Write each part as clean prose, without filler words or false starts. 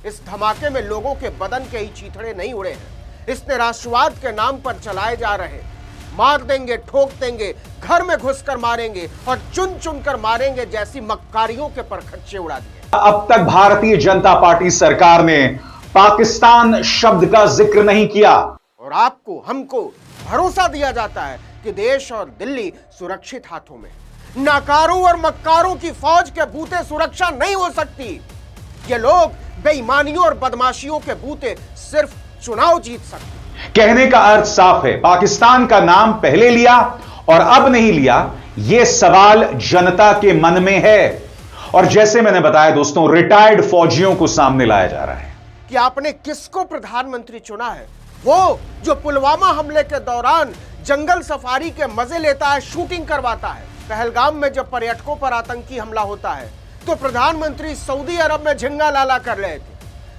इस धमाके में लोगों के बदन के ही चीथड़े नहीं उड़े हैं। इसने राष्ट्रवाद के नाम पर चलाए जा रहे मार देंगे, ठोक देंगे, घर में घुसकर मारेंगे और चुन चुन कर मारेंगे जैसी मक्कारियों के परखच्चे उड़ा दिए। अब तक भारतीय जनता पार्टी सरकार ने पाकिस्तान शब्द का जिक्र नहीं किया और आपको हमको भरोसा दिया जाता है कि देश और दिल्ली सुरक्षित हाथों में। नाकारों और मक्कारों की फौज के बूते सुरक्षा नहीं हो सकती। ये लोग बेईमानियों और बदमाशियों के बूते सिर्फ चुनाव जीत सकते। कहने का अर्थ साफ है, पाकिस्तान का नाम पहले लिया और अब नहीं लिया, यह सवाल जनता के मन में है। और जैसे मैंने बताया दोस्तों, रिटायर्ड फौजियों को सामने लाया जा रहा है कि आपने किसको प्रधानमंत्री चुना है। वो जो पुलवामा हमले के दौरान जंगल सफारी के मजे लेता है, शूटिंग करवाता है। पहलगाम में जब पर्यटकों पर आतंकी हमला होता है तो प्रधानमंत्री सऊदी अरब में झिंगा लाला कर रहे थे।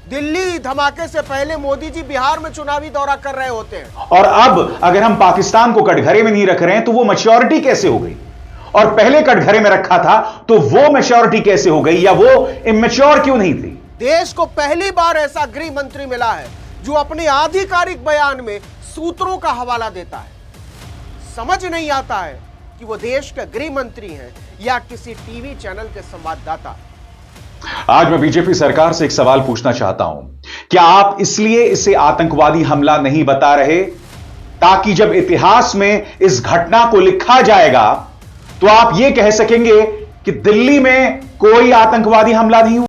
दिल्ली धमाके से पहले मोदी जी बिहार में चुनावी दौरा कर रहे होते हैं। और अब अगर हम पाकिस्तान को कटघरे में नहीं रख रहे हैं तो वो मैच्योरिटी कैसे हो गई? और पहले कटघरे में रखा था तो वो मैच्योरिटी कैसे हो गई, या वो इमेच्योर क्यों नहीं थी? देश को पहली बार ऐसा गृह मंत्री मिला है जो अपने आधिकारिक बयान में सूत्रों का हवाला देता है। समझ नहीं आता है कि वो देश के गृह मंत्री हैं या किसी टीवी चैनल के संवाददाता। आज मैं बीजेपी सरकार से एक सवाल पूछना चाहता हूं। क्या आप इसलिए इसे आतंकवादी हमला नहीं बता रहे ताकि जब इतिहास में इस घटना को लिखा जाएगा तो आप यह कह सकेंगे कि दिल्ली में कोई आतंकवादी हमला नहीं हुआ?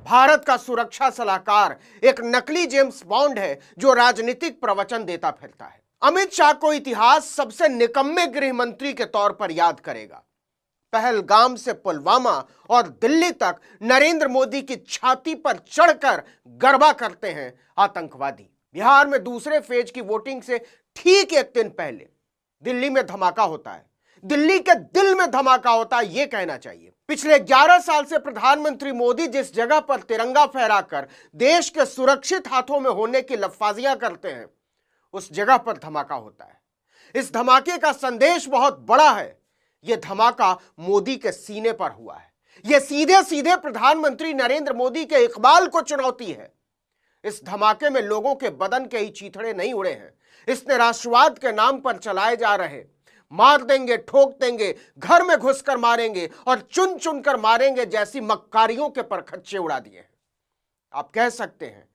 भारत का सुरक्षा सलाहकार एक नकली जेम्स बॉन्ड है जो राजनीतिक प्रवचन देता फिरता है। अमित शाह को इतिहास सबसे निकम्मे गृह मंत्री के तौर पर याद करेगा। पहलगाम से पुलवामा और दिल्ली तक नरेंद्र मोदी की छाती पर चढ़कर गरबा करते हैं आतंकवादी। बिहार में दूसरे फेज की वोटिंग से ठीक एक दिन पहले दिल्ली में धमाका होता है। दिल्ली के दिल में धमाका होता है, यह कहना चाहिए। पिछले 11 साल से प्रधानमंत्री मोदी जिस जगह पर तिरंगा फहराकर देश के सुरक्षित हाथों में होने की लफ्फाजियां करते हैं, उस जगह पर धमाका होता है। इस धमाके का संदेश बहुत बड़ा है। यह धमाका मोदी के सीने पर हुआ है। यह सीधे सीधे प्रधानमंत्री नरेंद्र मोदी के इकबाल को चुनौती है। इस धमाके में लोगों के बदन के ही चीथड़े नहीं उड़े हैं। इसने राष्ट्रवाद के नाम पर चलाए जा रहे मार देंगे, ठोक देंगे, घर में घुसकर मारेंगे और चुन चुन कर मारेंगे जैसी मक्कारियों के परखच्चे उड़ा दिए हैं। आप कह सकते हैं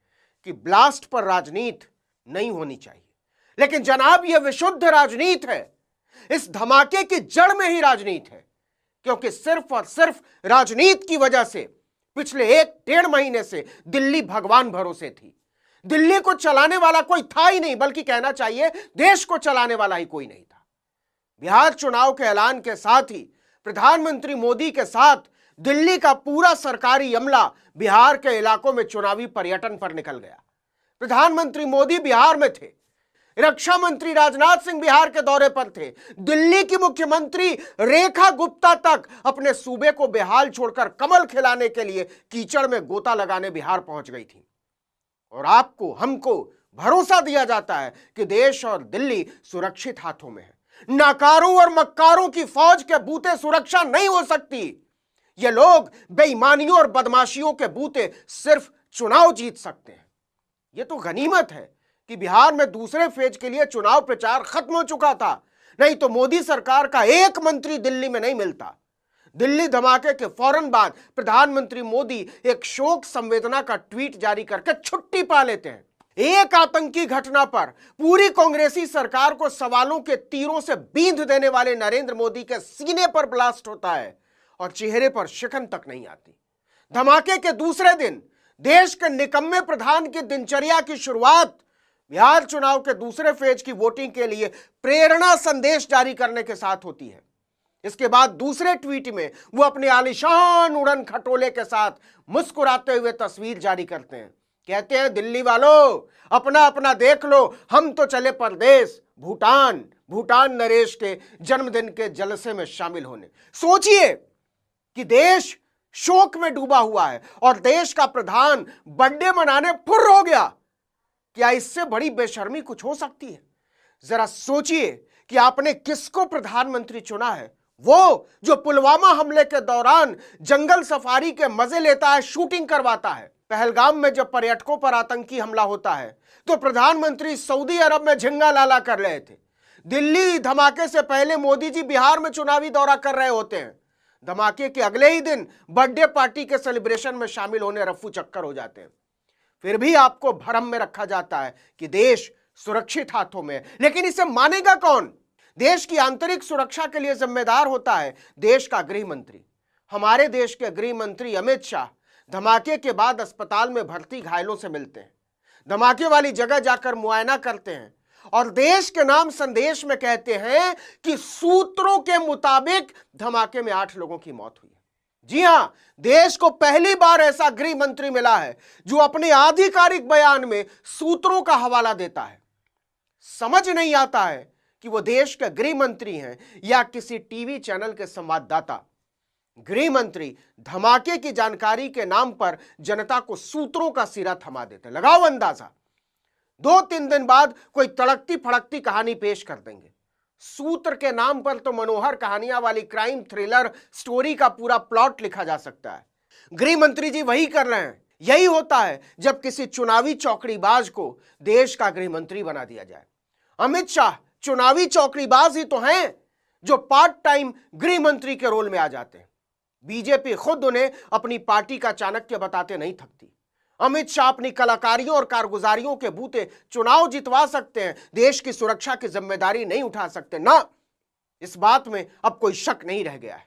कि ब्लास्ट पर राजनीति नहीं होनी चाहिए, लेकिन जनाब यह विशुद्ध राजनीति है। इस धमाके की जड़ में ही राजनीति है, क्योंकि सिर्फ और सिर्फ राजनीति की वजह से पिछले 1-1.5 महीने से दिल्ली भगवान भरोसे थी। दिल्ली को चलाने वाला कोई था ही नहीं, बल्कि कहना चाहिए देश को चलाने वाला ही कोई नहीं था। बिहार चुनाव के ऐलान के साथ ही प्रधानमंत्री मोदी के साथ दिल्ली का पूरा सरकारी अमला बिहार के इलाकों में चुनावी पर्यटन पर निकल गया। प्रधानमंत्री मोदी बिहार में थे, रक्षा मंत्री राजनाथ सिंह बिहार के दौरे पर थे, दिल्ली की मुख्यमंत्री रेखा गुप्ता तक अपने सूबे को बेहाल छोड़कर कमल खिलाने के लिए कीचड़ में गोता लगाने बिहार पहुंच गई थी। और आपको हमको भरोसा दिया जाता है कि देश और दिल्ली सुरक्षित हाथों में है। नाकारों और मक्कारों की फौज के बूते सुरक्षा नहीं हो सकती। ये लोग बेईमानियों और बदमाशियों के बूते सिर्फ चुनाव जीत सकते हैं। यह तो गनीमत है कि बिहार में दूसरे फेज के लिए चुनाव प्रचार खत्म हो चुका था, नहीं तो मोदी सरकार का एक मंत्री दिल्ली में नहीं मिलता। दिल्ली धमाके के फौरन बाद प्रधानमंत्री मोदी एक शोक संवेदना का ट्वीट जारी करके छुट्टी पा लेते हैं। एक आतंकी घटना पर पूरी कांग्रेसी सरकार को सवालों के तीरों से बींध देने वाले नरेंद्र मोदी के सीने पर ब्लास्ट होता है और चेहरे पर शिकन तक नहीं आती। धमाके के दूसरे दिन देश के निकम्मे प्रधान की दिनचर्या की शुरुआत बिहार चुनाव के दूसरे फेज की वोटिंग के लिए प्रेरणा संदेश जारी करने के साथ होती है। इसके बाद दूसरे ट्वीट में वो अपने आलीशान उड़न खटोले के साथ मुस्कुराते हुए तस्वीर जारी करते हैं। कहते हैं, दिल्ली वालों अपना अपना देख लो, हम तो चले परदेश भूटान नरेश के जन्मदिन के जलसे में शामिल होने। सोचिए कि देश शोक में डूबा हुआ है और देश का प्रधान बर्थडे मनाने फुर्र हो गया। क्या इससे बड़ी बेशर्मी कुछ हो सकती है? जरा सोचिए कि आपने किसको प्रधानमंत्री चुना है। वो जो पुलवामा हमले के दौरान जंगल सफारी के मजे लेता है, शूटिंग करवाता है। पहलगाम में जब पर्यटकों पर आतंकी हमला होता है तो प्रधानमंत्री सऊदी अरब में झिंगा लाला कर रहे थे। दिल्ली धमाके से पहले मोदी जी बिहार में चुनावी दौरा कर रहे होते हैं। धमाके के अगले ही दिन बर्थडे पार्टी के सेलिब्रेशन में शामिल होने रफ्फू चक्कर हो जाते हैं। फिर भी आपको भ्रम में रखा जाता है कि देश सुरक्षित हाथों में है। लेकिन इसे मानेगा कौन? देश की आंतरिक सुरक्षा के लिए जिम्मेदार होता है देश का गृह मंत्री। हमारे देश के गृह मंत्री अमित शाह धमाके के बाद अस्पताल में भर्ती घायलों से मिलते हैं, धमाके वाली जगह जाकर मुआयना करते हैं और देश के नाम संदेश में कहते हैं कि सूत्रों के मुताबिक धमाके में 8 लोगों की मौत हुई है। जी हां, देश को पहली बार ऐसा गृह मंत्री मिला है जो अपने आधिकारिक बयान में सूत्रों का हवाला देता है। समझ नहीं आता है कि वो देश के गृह मंत्री हैं या किसी टीवी चैनल के संवाददाता। गृह मंत्री धमाके की जानकारी के नाम पर जनता को सूत्रों का सिरा थमा देते। लगाओ अंदाजा, 2-3 दिन बाद कोई तड़कती फड़कती कहानी पेश कर देंगे। सूत्र के नाम पर तो मनोहर कहानियां वाली क्राइम थ्रिलर स्टोरी का पूरा प्लॉट लिखा जा सकता है। गृह मंत्री जी वही कर रहे हैं। यही होता है जब किसी चुनावी चौकड़ीबाज को देश का गृह मंत्री बना दिया जाए। अमित शाह चुनावी चौकड़ीबाज ही तो हैं जो पार्ट टाइम गृह मंत्री के रोल में आ जाते हैं। बीजेपी खुद उन्हें अपनी पार्टी का चाणक्य बताते नहीं थकती। अमित शाह अपनी कलाकारियों और कारगुजारियों के बूते चुनाव जितवा सकते हैं, देश की सुरक्षा की जिम्मेदारी नहीं उठा सकते ना। इस बात में अब कोई शक नहीं रह गया है।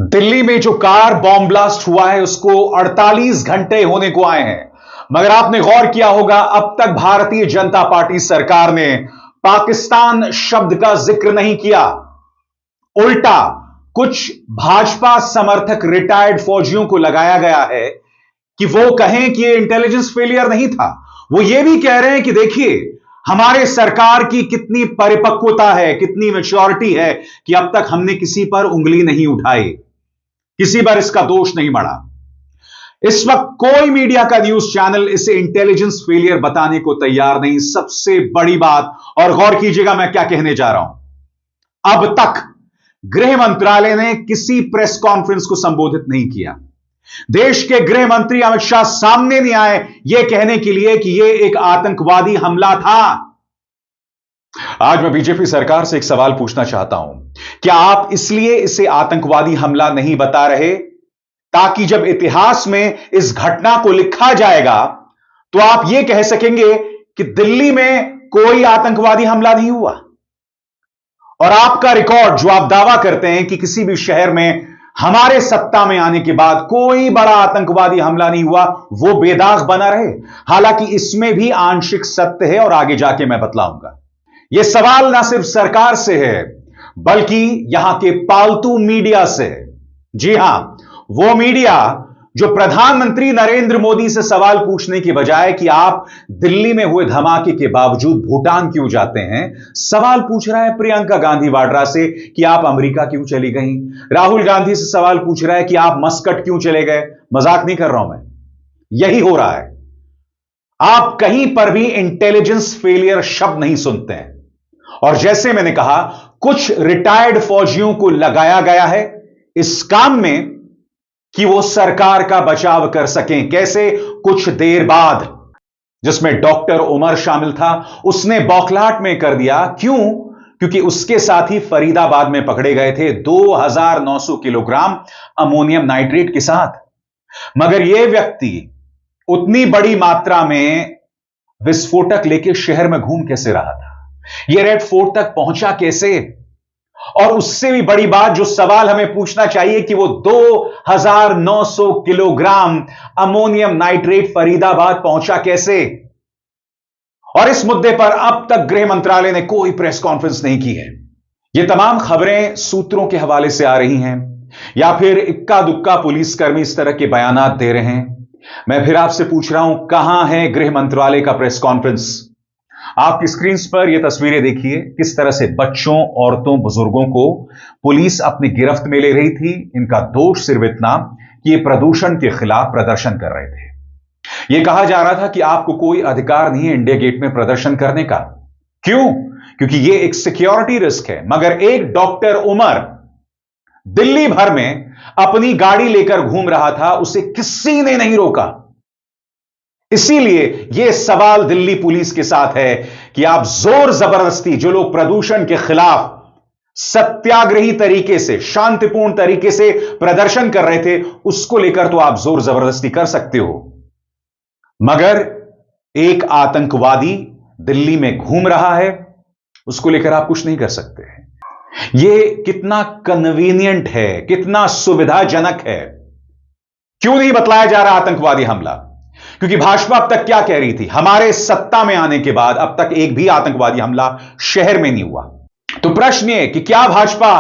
दिल्ली में जो कार बॉम्ब ब्लास्ट हुआ है उसको 48 घंटे होने को आए हैं, मगर आपने गौर किया होगा अब तक भारतीय जनता पार्टी सरकार ने पाकिस्तान शब्द का जिक्र नहीं किया। उल्टा कुछ भाजपा समर्थक रिटायर्ड फौजियों को लगाया गया है कि वो कहें कि ये इंटेलिजेंस फेलियर नहीं था। वो ये भी कह रहे हैं कि देखिए हमारे सरकार की कितनी परिपक्वता है, कितनी मैच्योरिटी है कि अब तक हमने किसी पर उंगली नहीं उठाई, किसी पर इसका दोष नहीं बढ़ा। इस वक्त कोई मीडिया का न्यूज चैनल इसे इंटेलिजेंस फेलियर बताने को तैयार नहीं। सबसे बड़ी बात, और गौर कीजिएगा मैं क्या कहने जा रहा हूं, अब तक गृह मंत्रालय ने किसी प्रेस कॉन्फ्रेंस को संबोधित नहीं किया। देश के गृह मंत्री अमित शाह सामने नहीं आए यह कहने के लिए कि यह एक आतंकवादी हमला था। आज मैं बीजेपी सरकार से एक सवाल पूछना चाहता हूं, क्या आप इसलिए इसे आतंकवादी हमला नहीं बता रहे ताकि जब इतिहास में इस घटना को लिखा जाएगा तो आप यह कह सकेंगे कि दिल्ली में कोई आतंकवादी हमला नहीं हुआ? और आपका रिकॉर्ड जो आप दावा करते हैं कि किसी भी शहर में हमारे सत्ता में आने के बाद कोई बड़ा आतंकवादी हमला नहीं हुआ, वो बेदाग बना रहे। हालांकि इसमें भी आंशिक सत्य है और आगे जाके मैं बतलाऊंगा। यह सवाल ना सिर्फ सरकार से है बल्कि यहां के पालतू मीडिया से है। जी हां, वो मीडिया जो प्रधानमंत्री नरेंद्र मोदी से सवाल पूछने की बजाय कि आप दिल्ली में हुए धमाके के बावजूद भूटान क्यों जाते हैं, सवाल पूछ रहा है प्रियंका गांधी वाड्रा से कि आप अमेरिका क्यों चली गई, राहुल गांधी से सवाल पूछ रहा है कि आप मस्कट क्यों चले गए। मजाक नहीं कर रहा हूं मैं, यही हो रहा है। आप कहीं पर भी इंटेलिजेंस फेलियर शब्द नहीं सुनते हैं। और जैसे मैंने कहा, कुछ रिटायर्ड फौजियों को लगाया गया है इस काम में कि वो सरकार का बचाव कर सकें। कैसे? कुछ देर बाद, जिसमें डॉक्टर उमर शामिल था, उसने बौखलाहट में कर दिया। क्यों? क्योंकि उसके साथी फरीदाबाद में पकड़े गए थे 2900 किलोग्राम अमोनियम नाइट्रेट के साथ। मगर यह व्यक्ति उतनी बड़ी मात्रा में विस्फोटक लेके शहर में घूम कैसे रहा था? यह रेड फोर्ट तक पहुंचा कैसे? और उससे भी बड़ी बात जो सवाल हमें पूछना चाहिए कि वो 2900 किलोग्राम अमोनियम नाइट्रेट फरीदाबाद पहुंचा कैसे? और इस मुद्दे पर अब तक गृह मंत्रालय ने कोई प्रेस कॉन्फ्रेंस नहीं की है। ये तमाम खबरें सूत्रों के हवाले से आ रही हैं या फिर इक्का दुक्का पुलिसकर्मी इस तरह के बयानात दे रहे हैं। मैं फिर आपसे पूछ रहा हूं, कहां है गृह मंत्रालय का प्रेस कॉन्फ्रेंस? आपकी स्क्रीन पर यह तस्वीरें देखिए, किस तरह से बच्चों, औरतों, बुजुर्गों को पुलिस अपनी गिरफ्त में ले रही थी। इनका दोष सिर्फ इतना कि ये प्रदूषण के खिलाफ प्रदर्शन कर रहे थे। यह कहा जा रहा था कि आपको कोई अधिकार नहीं है इंडिया गेट में प्रदर्शन करने का। क्यों? क्योंकि यह एक सिक्योरिटी रिस्क है। मगर एक डॉक्टर उमर दिल्ली भर में अपनी गाड़ी लेकर घूम रहा था, उसे किसी ने नहीं रोका। इसीलिए यह सवाल दिल्ली पुलिस के साथ है कि आप जोर जबरदस्ती जो लोग प्रदूषण के खिलाफ सत्याग्रही तरीके से, शांतिपूर्ण तरीके से प्रदर्शन कर रहे थे, उसको लेकर तो आप जोर जबरदस्ती कर सकते हो, मगर एक आतंकवादी दिल्ली में घूम रहा है, उसको लेकर आप कुछ नहीं कर सकते। यह कितना कन्वीनियंट है, कितना सुविधाजनक है। क्यों नहीं बतलाया जा रहा आतंकवादी हमला? क्योंकि भाजपा अब तक क्या कह रही थी, हमारे सत्ता में आने के बाद अब तक एक भी आतंकवादी हमला शहर में नहीं हुआ। तो प्रश्न यह कि क्या भाजपा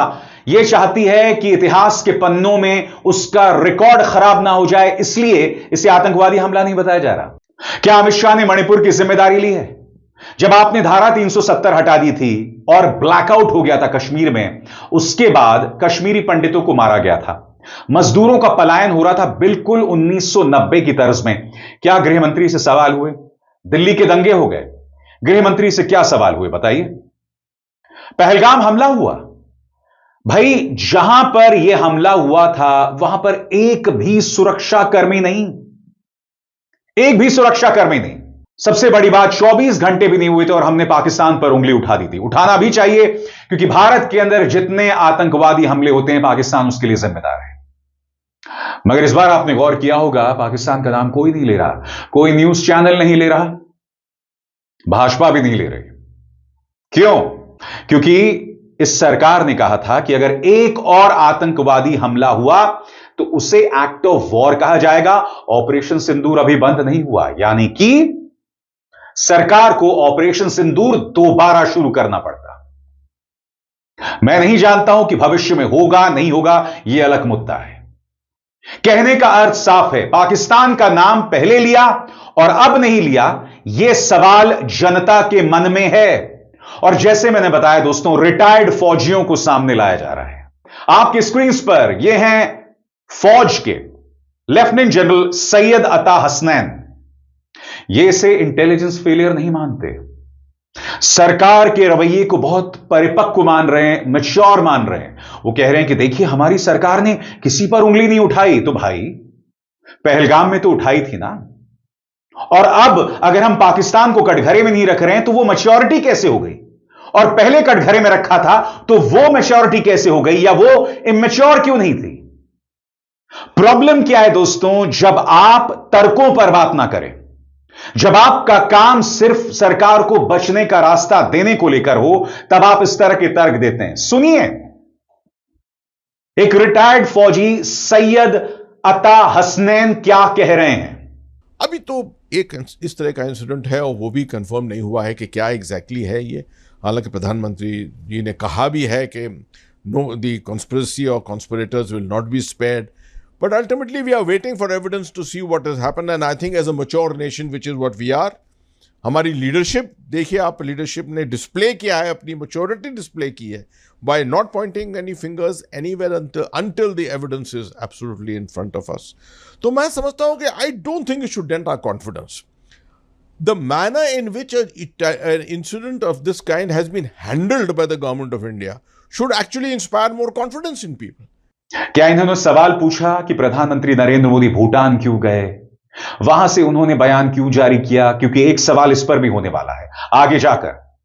यह चाहती है कि इतिहास के पन्नों में उसका रिकॉर्ड खराब ना हो जाए, इसलिए इसे आतंकवादी हमला नहीं बताया जा रहा? क्या अमित शाह ने मणिपुर की जिम्मेदारी ली है? जब आपने धारा 370 हटा दी थी और ब्लैकआउट हो गया था कश्मीर में, उसके बाद कश्मीरी पंडितों को मारा गया था, मजदूरों का पलायन हो रहा था बिल्कुल 1990 की तर्ज में, क्या गृहमंत्री से सवाल हुए? दिल्ली के दंगे हो गए, गृहमंत्री से क्या सवाल हुए बताइए? पहलगाम हमला हुआ, भाई जहां पर यह हमला हुआ था वहां पर एक भी सुरक्षाकर्मी नहीं, एक भी सुरक्षाकर्मी नहीं। सबसे बड़ी बात, 24 घंटे भी नहीं हुए थे और हमने पाकिस्तान पर उंगली उठा दी थी। उठाना भी चाहिए, क्योंकि भारत के अंदर जितने आतंकवादी हमले होते हैं पाकिस्तान उसके लिए जिम्मेदार है। मगर इस बार आपने गौर किया होगा, पाकिस्तान का नाम कोई नहीं ले रहा, कोई न्यूज चैनल नहीं ले रहा, भाजपा भी नहीं ले रही। क्यों? क्योंकि इस सरकार ने कहा था कि अगर एक और आतंकवादी हमला हुआ तो उसे एक्ट ऑफ वॉर कहा जाएगा। ऑपरेशन सिंदूर अभी बंद नहीं हुआ, यानी कि सरकार को ऑपरेशन सिंदूर दोबारा शुरू करना पड़ता। मैं नहीं जानता हूं कि भविष्य में होगा नहीं होगा, यह अलग मुद्दा है। कहने का अर्थ साफ है, पाकिस्तान का नाम पहले लिया और अब नहीं लिया, यह सवाल जनता के मन में है। और जैसे मैंने बताया दोस्तों, रिटायर्ड फौजियों को सामने लाया जा रहा है। आपकी स्क्रीन पर यह हैं फौज के लेफ्टिनेंट जनरल सैयद अता हसनैन। ये इसे इंटेलिजेंस फेलियर नहीं मानते, सरकार के रवैये को बहुत परिपक्व मान रहे हैं, मैच्योर मान रहे हैं। वो कह रहे हैं कि देखिए हमारी सरकार ने किसी पर उंगली नहीं उठाई। तो भाई पहलगाम में तो उठाई थी ना, और अब अगर हम पाकिस्तान को कटघरे में नहीं रख रहे हैं तो वो मैच्योरिटी कैसे हो गई? और पहले कटघरे में रखा था तो वो मैच्योरिटी कैसे हो गई, या वो इमेच्योर क्यों नहीं थी? प्रॉब्लम क्या है दोस्तों, जब आप तर्कों पर बात ना करें, जब आपका काम सिर्फ सरकार को बचने का रास्ता देने को लेकर हो, तब आप इस तरह के तर्क देते हैं। सुनिए, एक रिटायर्ड फौजी सैयद अता हसनैन क्या कह रहे हैं। अभी तो एक इस तरह का इंसिडेंट है और वो भी कंफर्म नहीं हुआ है कि क्या एग्जैक्टली है ये। हालांकि प्रधानमंत्री जी ने कहा भी है कि नो, द कॉन्स्पिरेसी और conspirators will not be spared, but ultimately we are waiting for evidence to see what has happened, and I think as a mature nation, which is what we are, हमारी leadership देखिए, आप leadership ने display किया है, अपनी maturity display की है by not pointing any fingers anywhere until the evidence is absolutely in front of us. तो मैं समझता हूं कि I don't think it should dent our confidence. The manner in which an incident of this kind has been handled by the government of India should actually inspire more confidence in people. क्या इन्होंने सवाल पूछा कि प्रधानमंत्री नरेंद्र मोदी भूटान क्यों गए, वहां से उन्होंने बयान क्यों जारी किया? क्योंकि एक सवाल इस पर भी होने वाला है आगे जाकर।